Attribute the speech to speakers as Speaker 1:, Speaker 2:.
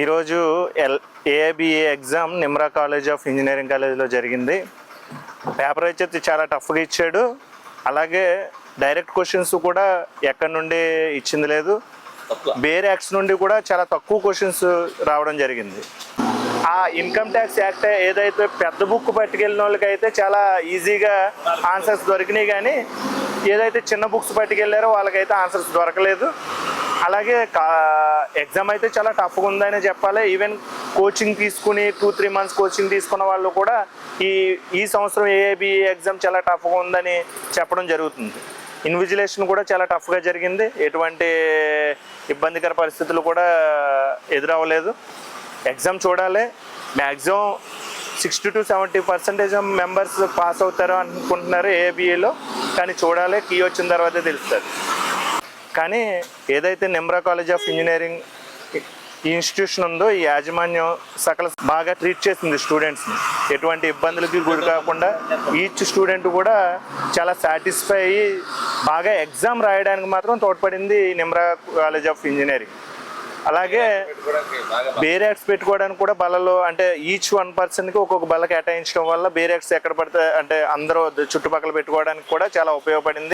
Speaker 1: ఈరోజు AIBA exam Nimra college of engineering కాలేజ్లో జరిగింది. పేపర్ వచ్చి చాలా టఫ్గా ఇచ్చాడు. అలాగే డైరెక్ట్ క్వశ్చన్స్ కూడా ఎక్కడి నుండి ఇచ్చింది లేదు. బేర్ యాక్ట్స్ నుండి కూడా చాలా తక్కువ క్వశ్చన్స్ రావడం జరిగింది. ఆ ఇన్కమ్ ట్యాక్స్ యాక్ట్ ఏదైతే పెద్ద బుక్ పట్టుకెళ్ళిన వాళ్ళకి అయితే చాలా ఈజీగా ఆన్సర్స్ దొరికినాయి, కానీ ఏదైతే చిన్న బుక్స్ పట్టుకెళ్ళారో వాళ్ళకైతే ఆన్సర్స్ దొరకలేదు. అలాగే ఎగ్జామ్ అయితే చాలా టఫ్గా ఉందని చెప్పాలి. ఈవెన్ కోచింగ్ తీసుకుని 2-3 months కోచింగ్ తీసుకున్న వాళ్ళు కూడా ఈ సంవత్సరం ఏఐబిఏ ఎగ్జామ్ చాలా టఫ్గా ఉందని చెప్పడం జరుగుతుంది. ఇన్విజిలేషన్ కూడా చాలా టఫ్గా జరిగింది. ఎటువంటి ఇబ్బందికర పరిస్థితులు కూడా ఎదురవ్వలేదు. ఎగ్జామ్ చూడాలి. మ్యాక్సిమం 60 to 70% మెంబర్స్ పాస్ అవుతారు అనుకుంటున్నారు ఏఐబిఏలో, కానీ చూడాలి. కీ వచ్చిన తర్వాతే తెలుస్తుంది. కానీ ఏదైతే నిమ్రా కాలేజ్ ఆఫ్ ఇంజనీరింగ్ ఈ ఇన్స్టిట్యూషన్ ఉందో, ఈ యాజమాన్యం సకల బాగా ట్రీట్ చేసింది స్టూడెంట్స్ని. ఎటువంటి ఇబ్బందులకి గురి కాకుండా ఈచ్ స్టూడెంట్ కూడా చాలా సాటిస్ఫై అయ్యి బాగా ఎగ్జామ్ రాయడానికి మాత్రం తోడ్పడింది నిమ్రా కాలేజ్ ఆఫ్ ఇంజనీరింగ్. అలాగే బేర్ యాక్ట్స్ పెట్టుకోవడానికి కూడా బలలో, అంటే ఈచ్ 1 personకి ఒక్కొక్క బల కేటాయించడం వల్ల బేర్ యాక్ట్స్ ఎక్కడ పడితే అంటే అందరూ చుట్టుపక్కల పెట్టుకోవడానికి కూడా చాలా ఉపయోగపడింది.